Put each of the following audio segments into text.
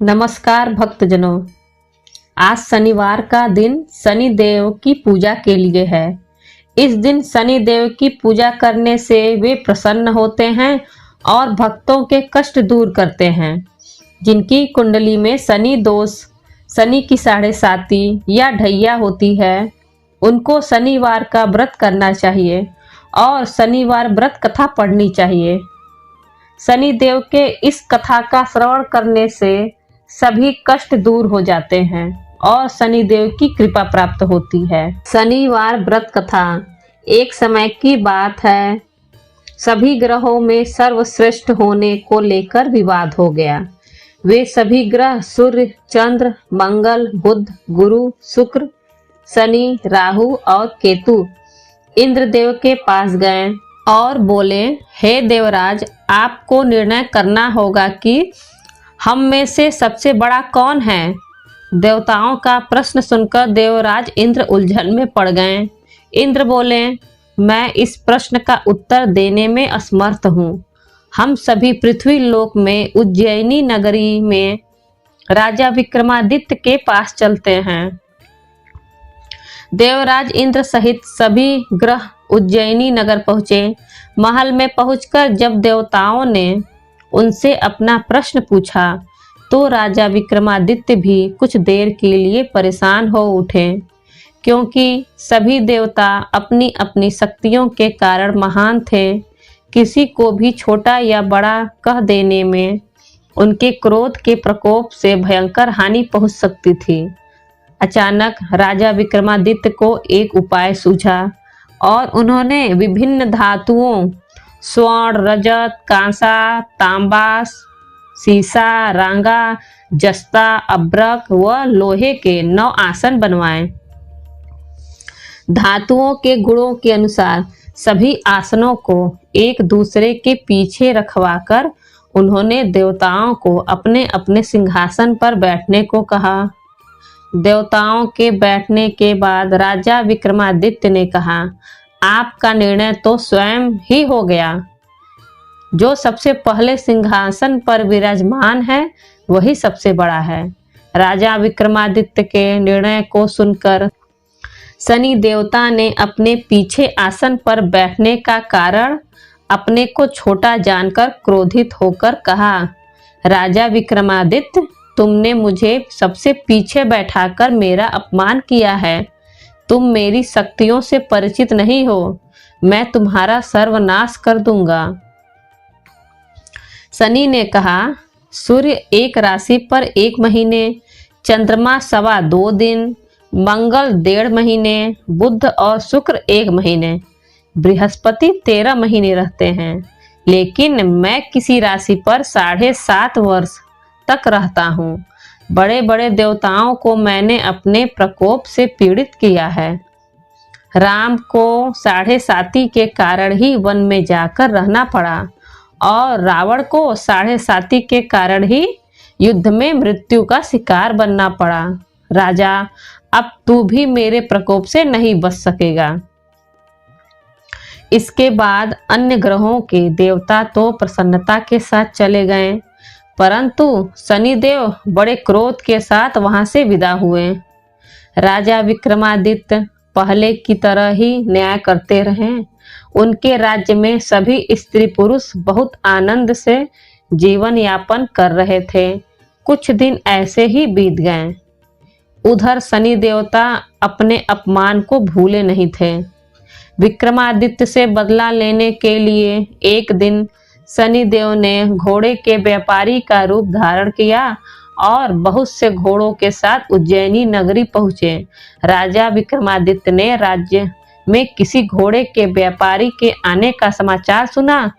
नमस्कार भक्तजनों। आज शनिवार का दिन शनि देव की पूजा के लिए है। इस दिन शनि देव की पूजा करने से वे प्रसन्न होते हैं और भक्तों के कष्ट दूर करते हैं। जिनकी कुंडली में शनि दोष, शनि की 7.5 या ढैया होती है, उनको शनिवार का व्रत करना चाहिए और शनिवार व्रत कथा पढ़नी चाहिए। शनि देव के इस कथा का श्रवण करने से सभी कष्ट दूर हो जाते हैं और शनि देव की कृपा प्राप्त होती है। शनिवार व्रत कथा। एक समय की बात है, सभी ग्रहों में सर्वश्रेष्ठ होने को लेकर विवाद हो गया। वे सभी ग्रह सूर्य, चंद्र, मंगल, बुध, गुरु, शुक्र, शनि, राहु और केतु इंद्रदेव के पास गए और बोले, हे देवराज, आपको निर्णय करना होगा कि हम में से सबसे बड़ा कौन है। देवताओं का प्रश्न सुनकर देवराज इंद्र उलझन में पड़ गए। इंद्र बोले, मैं इस प्रश्न का उत्तर देने में असमर्थ हूँ। हम सभी पृथ्वी लोक में उज्जैनी नगरी में राजा विक्रमादित्य के पास चलते हैं। देवराज इंद्र सहित सभी ग्रह उज्जैनी नगर पहुँचे। महल में पहुंचकर जब देवताओं ने उनसे अपना प्रश्न पूछा तो राजा विक्रमादित्य भी कुछ देर के लिए परेशान हो उठे, क्योंकि सभी देवता अपनी अपनी शक्तियों के कारण महान थे। किसी को भी छोटा या बड़ा कह देने में उनके क्रोध के प्रकोप से भयंकर हानि पहुंच सकती थी। अचानक राजा विक्रमादित्य को एक उपाय सूझा और उन्होंने विभिन्न धातुओं स्वर्ण, रजत, कांसा, तांबा, सीसा, रांगा, जस्ता, अब्रक व लोहे के 9 आसन बनवाए। धातुओं के गुणों के अनुसार सभी आसनों को एक दूसरे के पीछे रखवाकर उन्होंने देवताओं को अपने अपने सिंहासन पर बैठने को कहा। देवताओं के बैठने के बाद राजा विक्रमादित्य ने कहा, आपका निर्णय तो स्वयं ही हो गया। जो सबसे पहले सिंहासन पर विराजमान है वही सबसे बड़ा है। राजा विक्रमादित्य के निर्णय को सुनकर शनि देवता ने अपने पीछे आसन पर बैठने का कारण अपने को छोटा जानकर क्रोधित होकर कहा, राजा विक्रमादित्य, तुमने मुझे सबसे पीछे बैठाकर मेरा अपमान किया है। तुम मेरी शक्तियों से परिचित नहीं हो। मैं तुम्हारा सर्वनाश कर दूंगा। शनि ने कहा, सूर्य एक राशि पर 1 महीने, चंद्रमा 2.25 दिन, मंगल 1.5 महीने, बुध और शुक्र 1 महीने, बृहस्पति 13 महीने रहते हैं। लेकिन मैं किसी राशि पर 7.5 वर्ष तक रहता हूँ। बड़े बड़े देवताओं को मैंने अपने प्रकोप से पीड़ित किया है। राम को 7.5 के कारण ही वन में जाकर रहना पड़ा और रावण को 7.5 के कारण ही युद्ध में मृत्यु का शिकार बनना पड़ा। राजा, अब तू भी मेरे प्रकोप से नहीं बच सकेगा। इसके बाद अन्य ग्रहों के देवता तो प्रसन्नता के साथ चले गए, परंतु शनिदेव बड़े क्रोध के साथ वहां से विदा हुए। राजा विक्रमादित्य पहले की तरह ही न्याय करते रहे। उनके राज्य में सभी स्त्री पुरुष बहुत आनंद से जीवन यापन कर रहे थे। कुछ दिन ऐसे ही बीत गए। उधर शनि देवता अपने अपमान को भूले नहीं थे। विक्रमादित्य से बदला लेने के लिए एक दिन शनि देव ने घोड़े के व्यापारी का रूप धारण किया और बहुत से घोड़ों के साथ उज्जैनी नगरी पहुंचे। राजा विक्रमादित्य ने राज्य में किसी घोड़े के व्यापारी के आने का समाचार सुना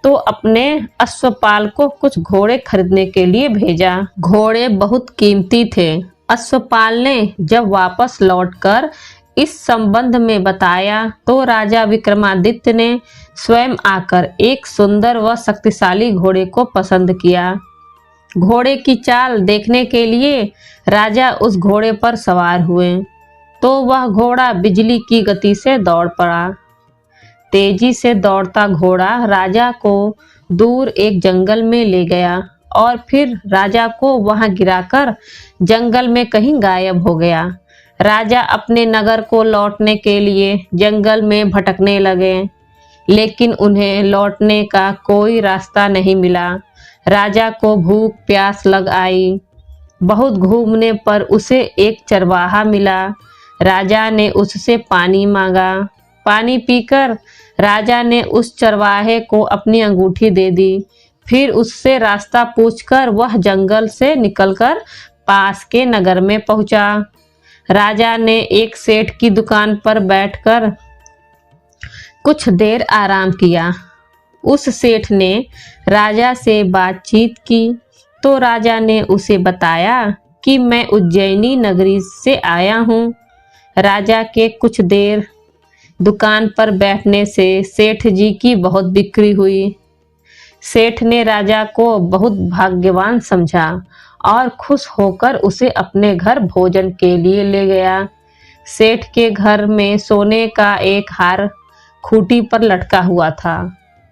तो अपने अश्वपाल को कुछ घोड़े खरीदने के लिए भेजा। घोड़े बहुत कीमती थे। अश्वपाल ने जब वापस लौटकर इस संबंध में बताया तो राजा विक्रमादित्य ने स्वयं आकर एक सुंदर व शक्तिशाली घोड़े को पसंद किया। घोड़े की चाल देखने के लिए राजा उस घोड़े पर सवार हुए तो वह घोड़ा बिजली की गति से दौड़ पड़ा। तेजी से दौड़ता घोड़ा राजा को दूर एक जंगल में ले गया और फिर राजा को वहां गिराकर जंगल में कहीं गायब हो गया। राजा अपने नगर को लौटने के लिए जंगल में भटकने लगे, लेकिन उन्हें लौटने का कोई रास्ता नहीं मिला। राजा को भूख प्यास लग आई। बहुत घूमने पर उसे एक चरवाहा मिला। राजा ने उससे पानी मांगा। पानी पीकर राजा ने उस चरवाहे को अपनी अंगूठी दे दी। फिर उससे रास्ता पूछकर वह जंगल से निकलकर पास के नगर में पहुंचा। राजा ने एक सेठ की दुकान पर बैठकर कुछ देर आराम किया। उस सेठ ने राजा से बातचीत की तो राजा ने उसे बताया कि मैं उज्जैनी नगरी से आया हूँ। राजा के कुछ देर दुकान पर बैठने से सेठ जी की बहुत बिक्री हुई। सेठ ने राजा को बहुत भाग्यवान समझा और खुश होकर उसे अपने घर भोजन के लिए ले गया। सेठ के घर में सोने का एक हार खूंटी पर लटका हुआ था।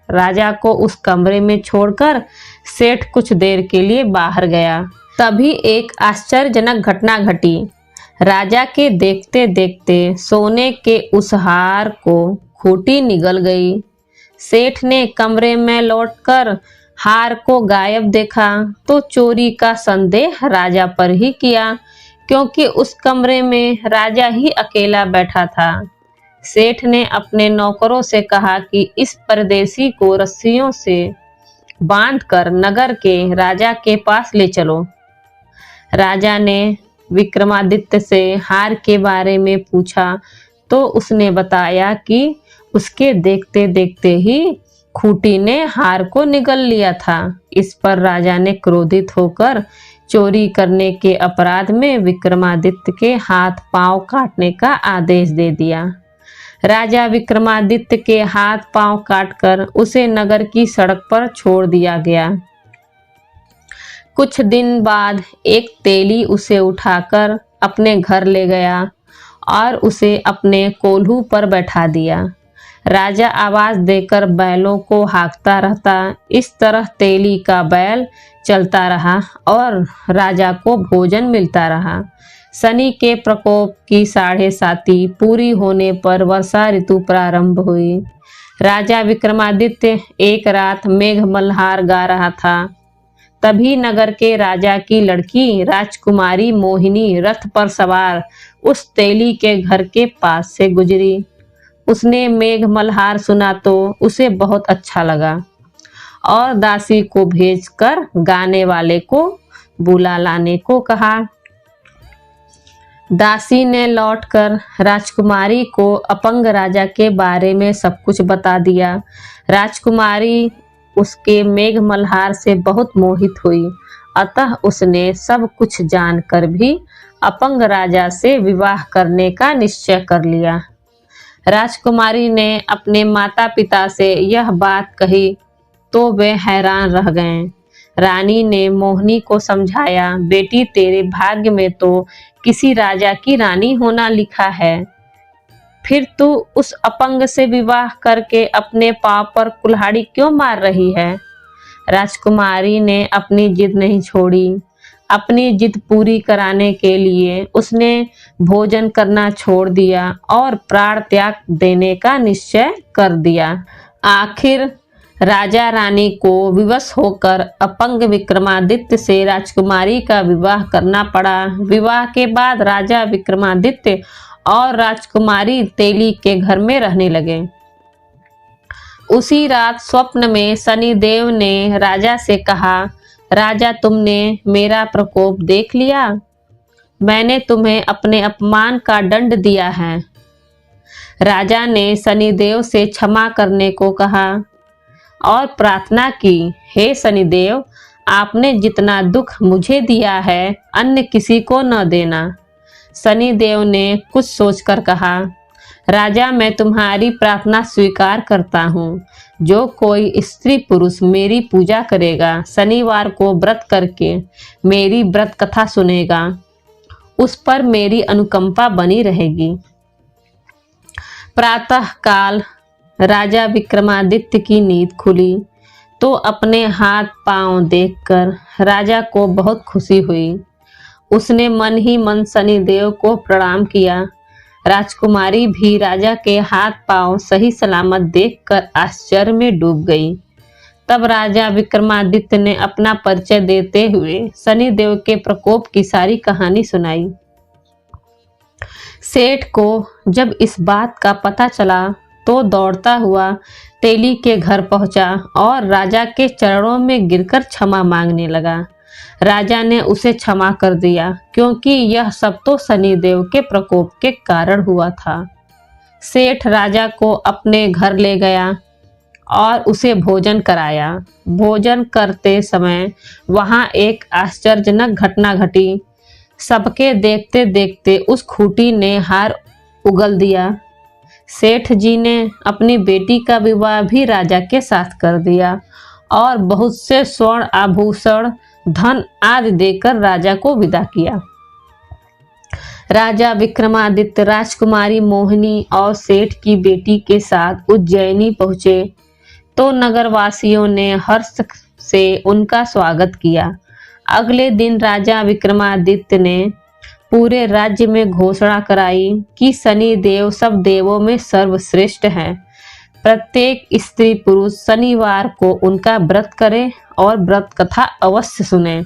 राजा को उस कमरे में छोड़कर सेठ कुछ देर के लिए बाहर गया। तभी एक आश्चर्यजनक घटना घटी। राजा के देखते देखते सोने के उस हार को खूंटी निगल गई। सेठ ने कमरे में लौटकर हार को गायब देखा तो चोरी का संदेह राजा पर ही किया, क्योंकि उस कमरे में राजा ही अकेला बैठा था। सेठ ने अपने नौकरों से कहा कि इस परदेसी को रस्सियों से बांधकर नगर के राजा के पास ले चलो। राजा ने विक्रमादित्य से हार के बारे में पूछा तो उसने बताया कि उसके देखते देखते ही खूंटी ने हार को निगल लिया था। इस पर राजा ने क्रोधित होकर चोरी करने के अपराध में विक्रमादित्य के हाथ पांव काटने का आदेश दे दिया। राजा विक्रमादित्य के हाथ पांव काटकर उसे नगर की सड़क पर छोड़ दिया गया। कुछ दिन बाद एक तेली उसे उठाकर अपने घर ले गया और उसे अपने कोल्हू पर बैठा दिया। राजा आवाज देकर बैलों को हाँकता रहता। इस तरह तेली का बैल चलता रहा और राजा को भोजन मिलता रहा। शनि के प्रकोप की 7.5 पूरी होने पर वर्षा ऋतु प्रारंभ हुई। राजा विक्रमादित्य एक रात मेघ मल्हार गा रहा था। तभी नगर के राजा की लड़की राजकुमारी मोहिनी रथ पर सवार उस तेली के घर के पास से गुजरी। उसने मेघ मल्हार सुना तो उसे बहुत अच्छा लगा और दासी को भेजकर गाने वाले को बुला लाने को कहा। दासी ने लौटकर राजकुमारी को अपंग राजा के बारे में सब कुछ बता दिया। राजकुमारी उसके मेघ मल्हार से बहुत मोहित हुई, अतः उसने सब कुछ जानकर भी अपंग राजा से विवाह करने का निश्चय कर लिया। राजकुमारी ने अपने माता पिता से यह बात कही तो वे हैरान रह गए। रानी ने मोहिनी को समझाया, बेटी तेरे भाग्य में तो किसी राजा की रानी होना लिखा है, फिर तू उस अपंग से विवाह करके अपने पांव पर कुल्हाड़ी क्यों मार रही है। राजकुमारी ने अपनी जिद नहीं छोड़ी। अपनी जिद पूरी कराने के लिए उसने भोजन करना छोड़ दिया और प्राण त्याग देने का निश्चय कर दिया। आखिर राजा रानी को विवश होकर अपंग विक्रमादित्य से राजकुमारी का विवाह करना पड़ा। विवाह के बाद राजा विक्रमादित्य और राजकुमारी तेली के घर में रहने लगे। उसी रात स्वप्न में शनिदेव ने राजा से कहा, राजा तुमने मेरा प्रकोप देख लिया। मैंने तुम्हें अपने अपमान का दंड दिया है। राजा ने शनिदेव से क्षमा करने को कहा और प्रार्थना की, हे शनिदेव, आपने जितना दुख मुझे दिया है अन्य किसी को न देना। शनिदेव ने कुछ सोचकर कहा, राजा मैं तुम्हारी प्रार्थना स्वीकार करता हूँ। जो कोई स्त्री पुरुष मेरी पूजा करेगा, शनिवार को व्रत करके मेरी व्रत कथा सुनेगा, उस पर मेरी अनुकंपा बनी रहेगी। प्रातः काल राजा विक्रमादित्य की नींद खुली तो अपने हाथ पांव देखकर राजा को बहुत खुशी हुई। उसने मन ही मन शनिदेव को प्रणाम किया। राजकुमारी भी राजा के हाथ पांव सही सलामत देखकर आश्चर्य में डूब गई। तब राजा विक्रमादित्य ने अपना परिचय देते हुए शनिदेव के प्रकोप की सारी कहानी सुनाई। सेठ को जब इस बात का पता चला तो दौड़ता हुआ तेली के घर पहुंचा और राजा के चरणों में गिरकर क्षमा मांगने लगा। राजा ने उसे क्षमा कर दिया क्योंकि यह सब तो शनिदेव के प्रकोप के कारण हुआ था। सेठ राजा को अपने घर ले गया और उसे भोजन कराया। भोजन करते समय वहां एक आश्चर्यजनक घटना घटी। सबके देखते देखते उस खूंटी ने हार उगल दिया। सेठ जी ने अपनी बेटी का विवाह भी राजा के साथ कर दिया और बहुत से स्वर्ण आभूषण, धन आदि देकर राजा को विदा किया। राजा विक्रमादित्य राजकुमारी मोहिनी और सेठ की बेटी के साथ उज्जैनी पहुंचे तो नगरवासियों ने हर्ष से उनका स्वागत किया। अगले दिन राजा विक्रमादित्य ने पूरे राज्य में घोषणा कराई कि शनि देव सब देवों में सर्वश्रेष्ठ हैं। प्रत्येक स्त्री पुरुष शनिवार को उनका व्रत करे और व्रत कथा अवश्य सुने।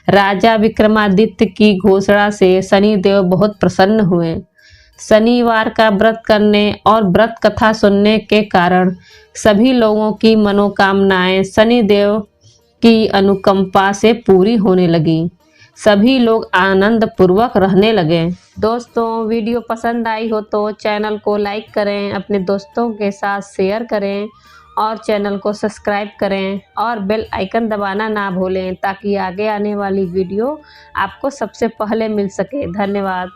राजा विक्रमादित्य की घोषणा से शनिदेव बहुत प्रसन्न हुए। शनिवार का व्रत करने और व्रत कथा सुनने के कारण सभी लोगों की मनोकामनाएं शनिदेव की अनुकंपा से पूरी होने लगी। सभी लोग आनंद पूर्वक रहने लगे। दोस्तों, वीडियो पसंद आई हो तो चैनल को लाइक करें, अपने दोस्तों के साथ शेयर करें और चैनल को सब्सक्राइब करें और बेल आइकन दबाना ना भूलें ताकि आगे आने वाली वीडियो आपको सबसे पहले मिल सके। धन्यवाद।